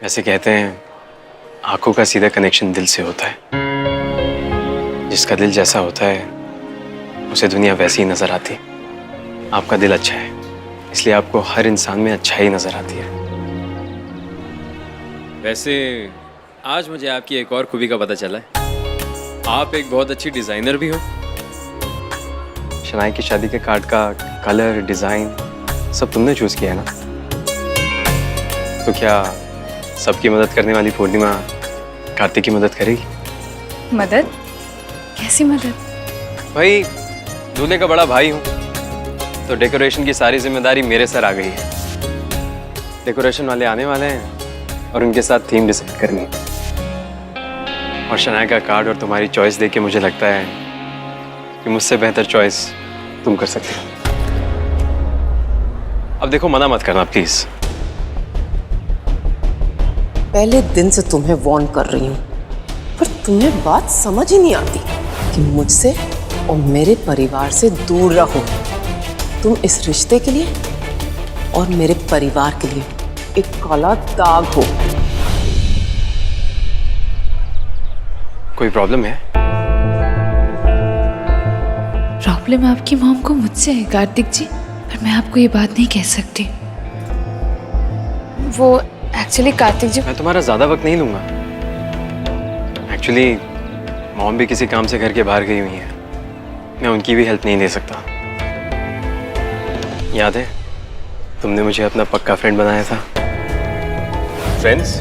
वैसे कहते हैं आंखों का सीधा कनेक्शन दिल से होता है। जिसका दिल जैसा होता है उसे दुनिया वैसी ही नजर आती है। आपका दिल अच्छा है इसलिए आपको हर इंसान में अच्छाई नजर आती है। वैसे आज मुझे आपकी एक और खूबी का पता चला है। आप एक बहुत अच्छी डिजाइनर भी हो। शनाई की शादी के कार्ड का कलर, डिजाइन सब तुमने चूज किया है ना? तो क्या सबकी मदद करने वाली पूर्णिमा कार्तिक की मदद करेगी? मदद? कैसी मदद? भाई दूल्हे का बड़ा भाई हूँ तो डेकोरेशन की सारी जिम्मेदारी मेरे सर आ गई है। डेकोरेशन वाले आने वाले हैं और उनके साथ थीम डिसाइड करनी है। और शनाया का कार्ड और तुम्हारी चॉइस देख के मुझे लगता है कि मुझसे बेहतर चॉइस तुम कर सकते हो। अब देखो मना मत करना प्लीज। पहले दिन से तुम्हें वार्न कर रही हूँ पर तुम्हें बात समझ ही नहीं आती कि मुझसे और मेरे परिवार से दूर रहो। तुम इस रिश्ते के लिए और मेरे परिवार के लिए एक काला दाग हो। कोई प्रॉब्लम है? प्रॉब्लम आपकी मॉम को मुझसे है कार्तिक जी, पर मैं आपको ये बात नहीं कह सकती। वो एक्चुअली कार्तिक जी, मैं तुम्हारा ज्यादा वक्त नहीं लूंगा। एक्चुअली मॉम भी किसी काम से घर के बाहर गई हुई है। मैं उनकी भी हेल्प नहीं दे सकता। याद है तुमने मुझे अपना पक्का फ्रेंड बनाया था? फ्रेंड्स?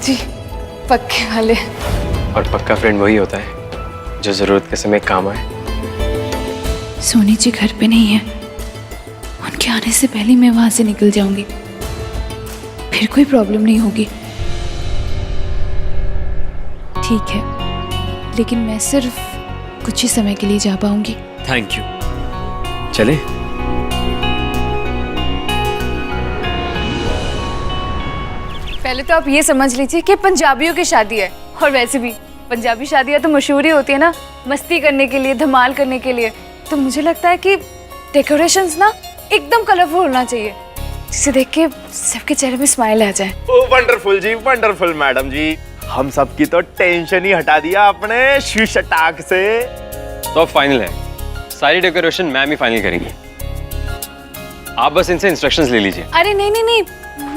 जी पक्के वाले। और पक्का फ्रेंड वही होता है जो जरूरत के समय काम आए। सोनी जी घर पे नहीं है। उनके आने से पहले मैं वहां से निकल जाऊंगी, फिर कोई प्रॉब्लम नहीं होगी। ठीक है, लेकिन मैं सिर्फ कुछ ही समय के लिए जा पाऊंगी। Thank you. चले? पहले तो आप ये समझ लीजिए कि पंजाबियों की शादी है, और वैसे भी पंजाबी शादियां तो मशहूर ही होती है ना, मस्ती करने के लिए, धमाल करने के लिए। तो मुझे लगता है कि डेकोरेशंस ना एकदम कलरफुल होना चाहिए, जिसे देख के सबके चेहरे में स्माइल आ जाए। ओ वंडरफुल जी, वंडरफुल मैडम जी। हम सबकी तो टेंशन ही हटा दिया आपने शीश टाक से। तो अब फाइनल है, सारी डेकोरेशन मैम ही फाइनल करेंगी। आप बस इनसे इंस्ट्रक्शंस ले लीजिए। अरे नहीं नहीं नहीं,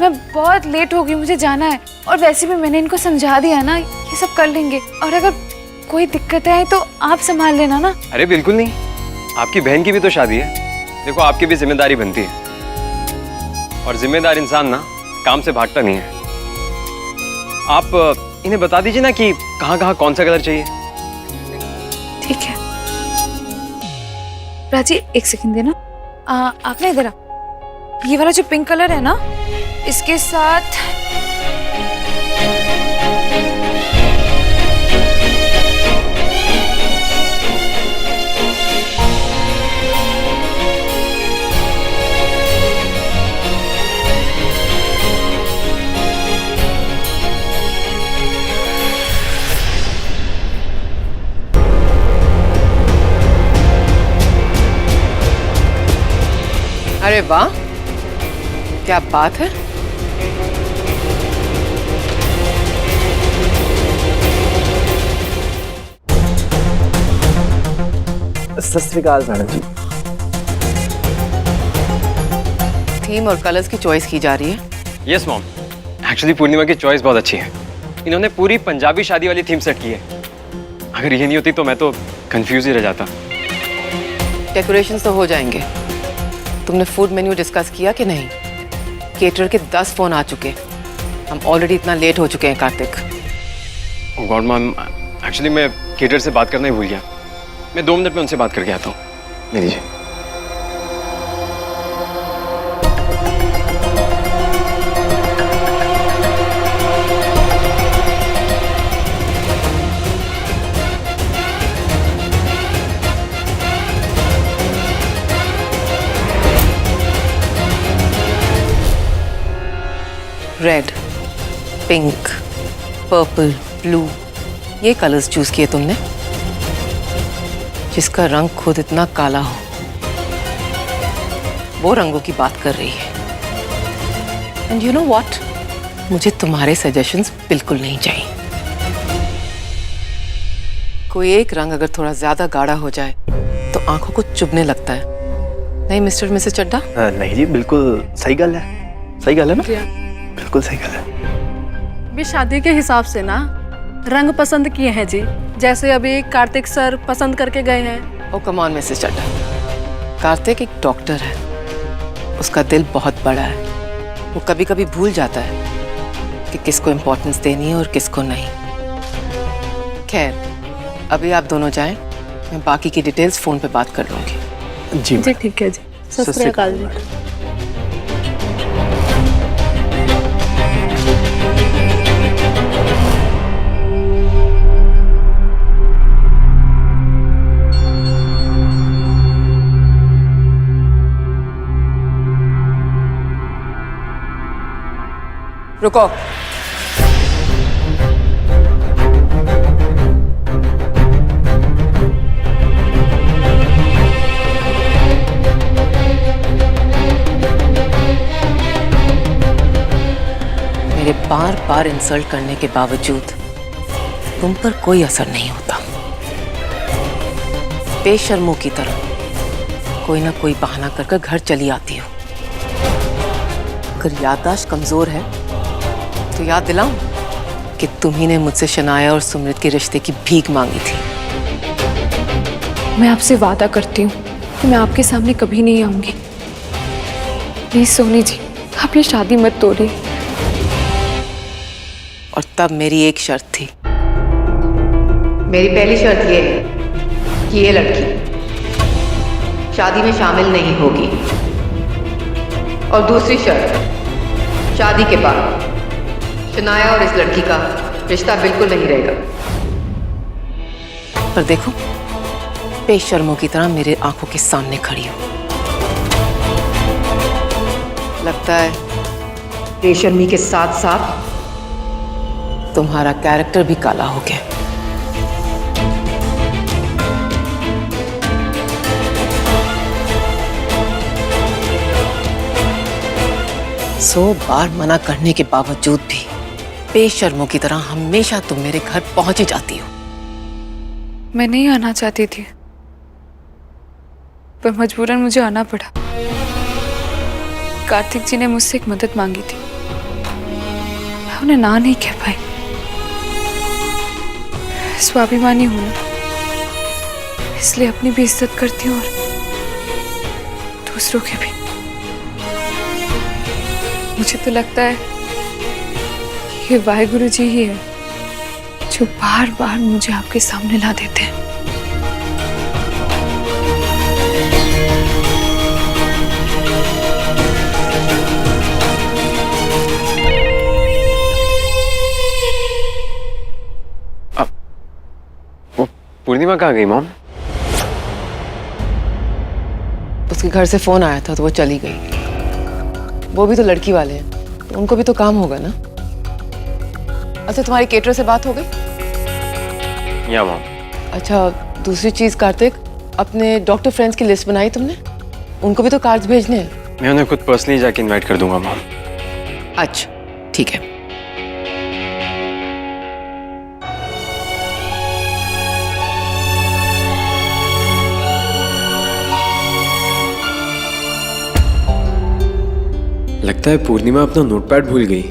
मैं बहुत लेट हो गई, मुझे जाना है। और वैसे भी मैंने इनको समझा दिया ना, ये सब कर लेंगे। और अगर कोई दिक्कत आए तो आप संभाल लेना ना। अरे बिल्कुल नहीं, आपकी बहन की भी तो शादी है। देखो आपकी भी जिम्मेदारी बनती है, और जिम्मेदार इंसान ना काम से भागता नहीं है। आप इन्हें बता दीजिए ना कि कहाँ कहाँ कौन सा कलर चाहिए। ठीक है प्राची, एक सेकंड देना। आपने इधर आ, ये वाला जो पिंक कलर है ना, इसके साथ अरे वाह, क्या बात है। सत श्री अकाल मैडम जी। थीम और कलर्स की चॉइस की जा रही है। यस मॉम, एक्चुअली पूर्णिमा की चॉइस बहुत अच्छी है। इन्होंने पूरी पंजाबी शादी वाली थीम सेट की है। अगर ये नहीं होती तो मैं तो कंफ्यूज ही रह जाता। डेकोरेशंस तो हो जाएंगे। तुमने फूड मेन्यू डिस्कस किया कि नहीं? केटरर के 10 फोन आ चुके। हम ऑलरेडी इतना लेट हो चुके हैं कार्तिक। ओह गॉड मैम, एक्चुअली मैं केटर से बात करना ही भूल गया। मैं 2 मिनट में उनसे बात करके आता हूँ। ले लीजिए। रेड, पिंक, पर्पल, ब्लू, ये कलर्स चूज किए तुमने, जिसका रंग खुद इतना काला हो। वो रंगों की बात कर रही है। एंड यू नो व्हाट, मुझे तुम्हारे सजेशंस बिल्कुल नहीं चाहिए। कोई एक रंग अगर थोड़ा ज्यादा गाढ़ा हो जाए तो आंखों को चुभने लगता है, नहीं मिस्टर मिसेस चड्ढा? नहीं जी, बिल्कुल सही गल है, सही गल है ना, बिल्कुल सही गल है। भी शादी के हिसाब से ना रंग पसंद किए हैं जी, जैसे अभी कार्तिक सर पसंद करके गए हैं। Oh come on Mrs Chadha, Kartik एक डॉक्टर है, उसका दिल बहुत बड़ा है, वो कभी कभी भूल जाता है कि किसको इम्पोर्टेंस देनी है और किसको नहीं। खैर अभी आप दोनों जाएं, मैं बाकी की डिटेल्स फोन पे बात कर लूंगी। जी जी ठीक है जी, सत श्री अकाल जी। रुको, मेरे बार बार इंसल्ट करने के बावजूद तुम पर कोई असर नहीं होता। बेशर्मों की तरह कोई ना कोई बहाना कर घर चली आती हो। अगर याददाश्त कमजोर है तो याद दिलाऊं कि तुम्ही ने मुझसे शनाया और सुमृत के रिश्ते की भीख मांगी थी। मैं आपसे वादा करती हूँ कि मैं आपके सामने कभी नहीं आऊंगी। प्लीज सोनी जी, आप ये शादी मत तोड़िए। और तब मेरी एक शर्त थी। मेरी पहली शर्त ये है कि ये लड़की शादी में शामिल नहीं होगी, और दूसरी शर्त, शादी के बाद शनाया और इस लड़की का रिश्ता बिल्कुल नहीं रहेगा। पर देखो, बेशर्मों की तरह मेरे आंखों के सामने खड़ी हो। लगता है बेशर्मी के साथ साथ तुम्हारा कैरेक्टर भी काला हो गया। सौ बार मना करने के बावजूद भी बेशर्मों की तरह हमेशा तुम मेरे घर पहुंच ही जाती हो। मैं नहीं आना चाहती थी, पर मजबूरन मुझे आना पड़ा। कार्तिक जी ने मुझसे एक मदद मांगी थी, मैं उन्हें ना नहीं कह पाई। स्वाभिमानी हूं ना, इसलिए अपनी भी इज्जत करती हूँ और दूसरों के भी। मुझे तो लगता है कि ये वाहिगुरु जी ही है जो बार बार मुझे आपके सामने ला देते हैं। पूर्णिमा कहाँ गई मॉम? उसके घर से फोन आया था तो वो चली गई। वो भी तो लड़की वाले हैं, तो उनको भी तो काम होगा ना। अच्छा, तुम्हारी केटर से बात हो गई? या मॉम। अच्छा, दूसरी चीज कार्तिक, अपने डॉक्टर फ्रेंड्स की लिस्ट बनाई तुमने? उनको भी तो कार्ड्स भेजने हैं। मैं उन्हें खुद पर्सनली जाके इनवाइट कर दूंगा मॉम। अच्छा ठीक है। लगता है पूर्णिमा अपना नोटपैड भूल गई।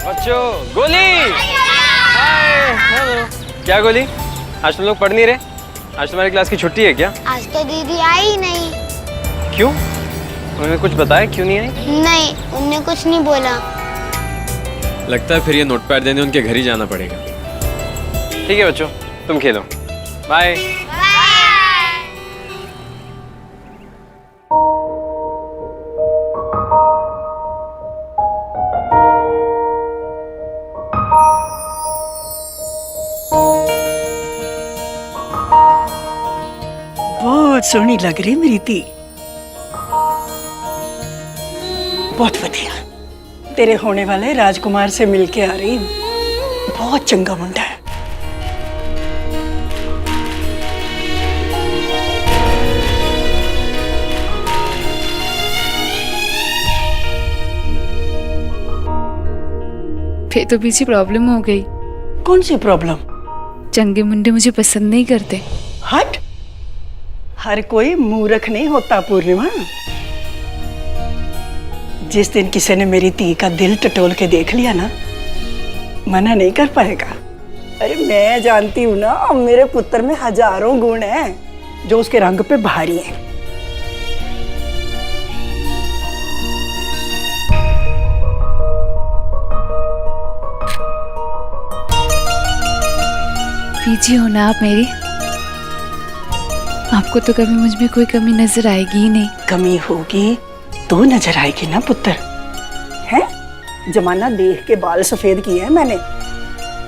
बच्चों, गोली! हाय, हेलो। क्या गोली? आज तुम लोग पढ़ नहीं रहे? आज तुम्हारी क्लास की छुट्टी है क्या? आज तो दीदी आई ही नहीं। क्यों? उन्होंने कुछ बताया क्यों नहीं आई? नहीं, उनने कुछ नहीं बोला। लगता है फिर ये नोटपैड देने उनके घर ही जाना पड़ेगा। ठीक है बच्चों, तुम खेलो। बाय। बहुत सोहनी लग रही मेरी धी। बहुत बढ़िया। तेरे होने वाले राजकुमार से मिलके आ रही हूँ। बहुत चंगा मुंडा है। फिर तो बीजी प्रॉब्लम हो गई। कौन सी प्रॉब्लम? चंगे मुंडे मुझे पसंद नहीं करते। हट, हर कोई मूर्ख नहीं होता पूर्णिमा। जिस दिन किसी ने मेरी धी का दिल टटोल के देख लिया ना, मना नहीं कर पाएगा। अरे मैं जानती हूँ ना, मेरे पुत्र में हजारों गुण हैं जो उसके रंग पे भारी हैं। बीजी हो ना आप मेरी, आपको तो कभी मुझ में कोई कमी नजर आएगी ही नहीं। कमी होगी तो नजर आएगी ना पुत्र। है जमाना देख के बाल सफेद किए हैं मैंने,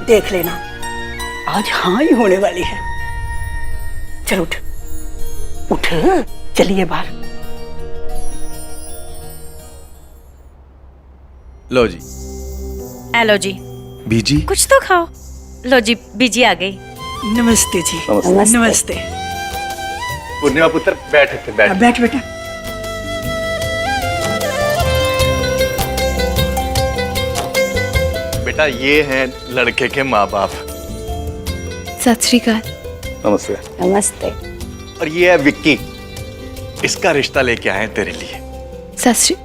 देख लेना आज हाँ ही होने वाली है। चल उठ उठ, चलिए बाहर। लो जी। हेलो जी। बीजी कुछ तो खाओ। लो जी, बीजी आ गई। नमस्ते जी। नमस्ते। नमस्ते। पूर्णिमा पुत्र बैठ थे, बैठ। बैठ बेटा। बेटा ये हैं लड़के के माँ बाप। सत श्री अकाल। नमस्ते। नमस्ते। और ये है विक्की, इसका रिश्ता लेके आए हैं तेरे लिए। सत श्री।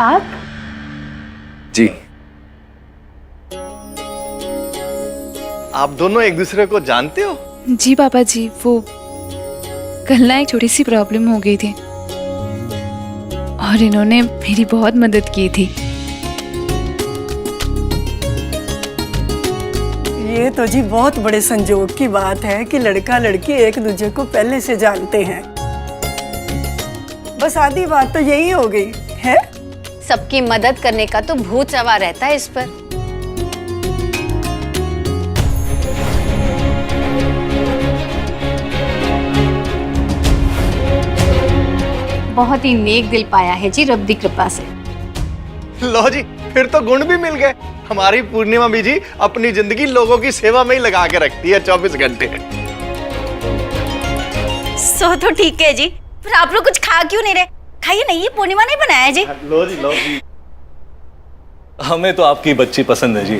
आप? जी। आप दोनों एक दूसरे को जानते हो? जी पापा जी, वो कल ना एक छोटी सी प्रॉब्लम हो गई थी और इन्होंने मेरी बहुत मदद की थी। ये तो जी बहुत बड़े संजोग की बात है कि लड़का लड़की एक दूसरे को पहले से जानते हैं। बस आधी बात तो यही हो गई है। सबकी मदद करने का तो भूत सवार रहता है इस पर। बहुत ही नेक दिल पाया है जी रब दी कृपा से। लो जी, फिर तो गुण भी मिल गए। हमारी पूर्णिमा भी जी अपनी जिंदगी लोगों की सेवा में ही लगा के रखती है 24 घंटे। सो तो ठीक है जी, फिर आप लोग कुछ खा क्यों नहीं रहे? खाइए नहीं, ये पूर्णिमा नहीं बनाया जी। लो जी, लो जी। हमें तो आपकी बच्ची पसंद है जी,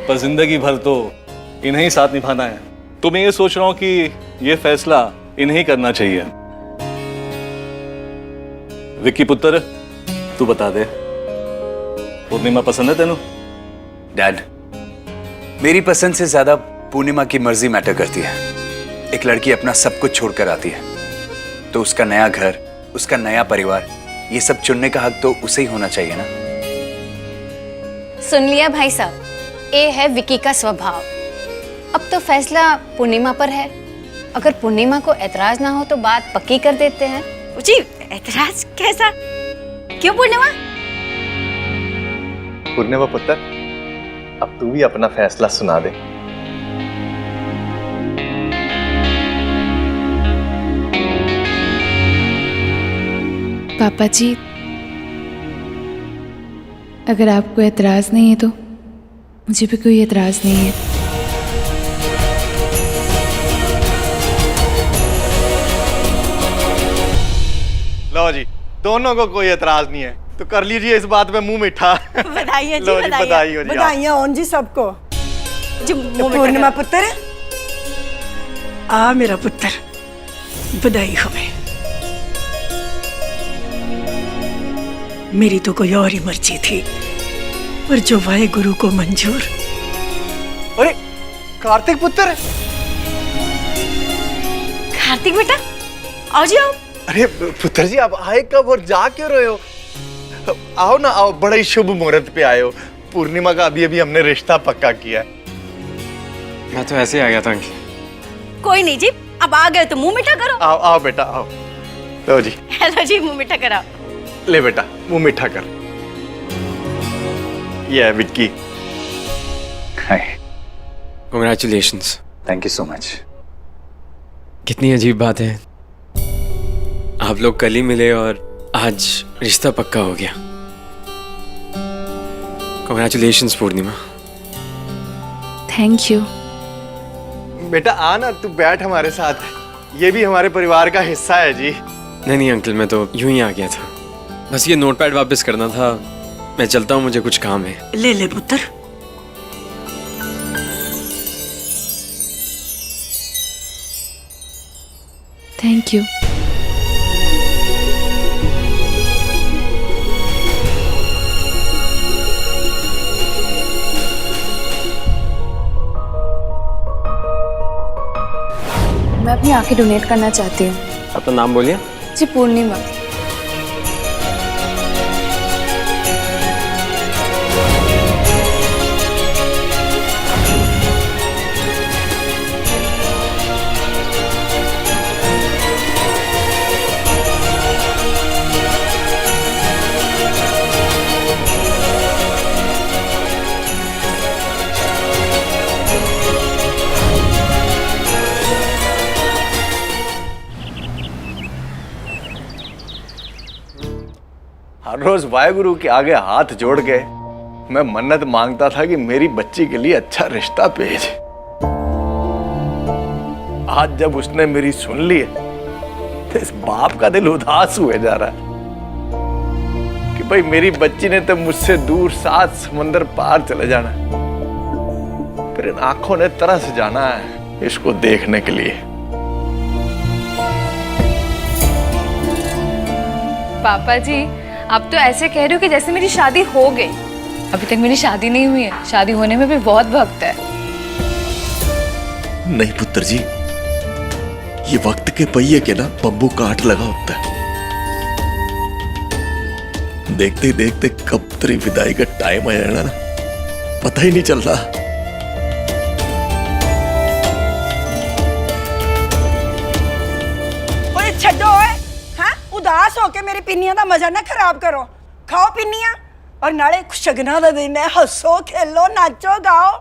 पर जिंदगी भर तो इन्हें ही साथ निभाना है। तो मैं ये सोच रहा हूं कि ये फैसला इन्हें ही करना चाहिए। विक्की पुत्र, तू बता दे, पूर्णिमा पसंद है तेनू? डैड, मेरी पसंद से ज्यादा पूर्णिमा की मर्जी मैटर करती है। एक लड़की अपना सब कुछ छोड़कर आती है तो उसका नया घर, उसका नया परिवार, ये सब चुनने का हक तो उसे ही होना चाहिए ना। सुन लिया भाई साहब, ये है विकी का स्वभाव। अब तो फैसला पूर्णिमा पर है। अगर पूर्णिमा को ऐतराज ना हो तो बात पक्की कर देते हैं। जी ऐतराज कैसा? क्यों पूर्णिमा? पूर्णिमा पुत्र, अब तू भी अपना फैसला सुना दे। पापा जी, अगर आपको एतराज नहीं है तो मुझे भी कोई एतराज नहीं है। लो जी, दोनों को कोई एतराज नहीं है तो कर लीजिए इस बात में मुंह मीठा। बधाई जी, लो जी, बधाई हो जी। बधाइयां हों जी सबको। जी पूर्णिमा पुत्र, आ मेरा पुत्र, बधाई हो। मेरी तो कोई और ही मर्जी थी, पर जो वाहे गुरु को मंजूर। अरे कार्तिक पुत्र। कार्तिक बेटा, आओ जी आओ। अरे पुत्र जी, आप आए कब और जा क्यों रहे हो? आओ ना, आओ, बड़ा ही शुभ मुहूर्त पे आए हो। पूर्णिमा का अभी अभी हमने रिश्ता पक्का किया है। मैं तो ऐसे ही आ गया था अंकल। कोई नहीं जी, अब आ गए तो मुंह मीठा करो। आओ आओ बेटा, आओ। लो जी। हेलो जी, मुंह मीठा कराओ। ले बेटा, मुंह मीठा कर। ये है विक्की। हाय। Congratulations. Thank you so much. कितनी अजीब बात है, आप लोग कल ही मिले और आज रिश्ता पक्का हो गया। Congratulations Purnima. Thank you. बेटा आ ना, तू बैठ हमारे साथ, ये भी हमारे परिवार का हिस्सा है जी। नहीं अंकल, मैं तो यूं ही आ गया था, बस ये नोटपैड वापस करना था। मैं चलता हूँ, मुझे कुछ काम है। ले ले पुत्र। Thank you. मैं अपनी आंखें डोनेट करना चाहती हूँ। अपना नाम बोलिए। जी पूर्णिमा। हर रोज वाहेगुरु के आगे हाथ जोड़ के मैं मन्नत मांगता था कि मेरी बच्ची के लिए अच्छा रिश्ता भेज। आज जब उसने मेरी सुन ली तो इस बाप का दिल उदास हुए जा रहा है कि भाई मेरी बच्ची ने तो मुझसे दूर 7 समंदर पार चले जाना, फिर इन आंखों ने तरस जाना है इसको देखने के लिए। पापा जी, आप तो ऐसे कह रहे हो कि जैसे मेरी शादी हो गई। अभी तक मेरी शादी नहीं हुई है, शादी होने में भी बहुत वक्त है। नहीं पुत्र जी, ये वक्त के पहिए के ना बम्बू काट लगा होता है। देखते देखते कब तेरी विदाई का टाइम आ जाना ना, पता ही नहीं चल रहा। ओए छड्डो ओए, हाँ उदास होके मेरी पिन्नियां दा मजा ना खराब करो। खाओ पिन्नियां और नाले शगना दा दिन है, हंसो खेलो नाचो गाओ।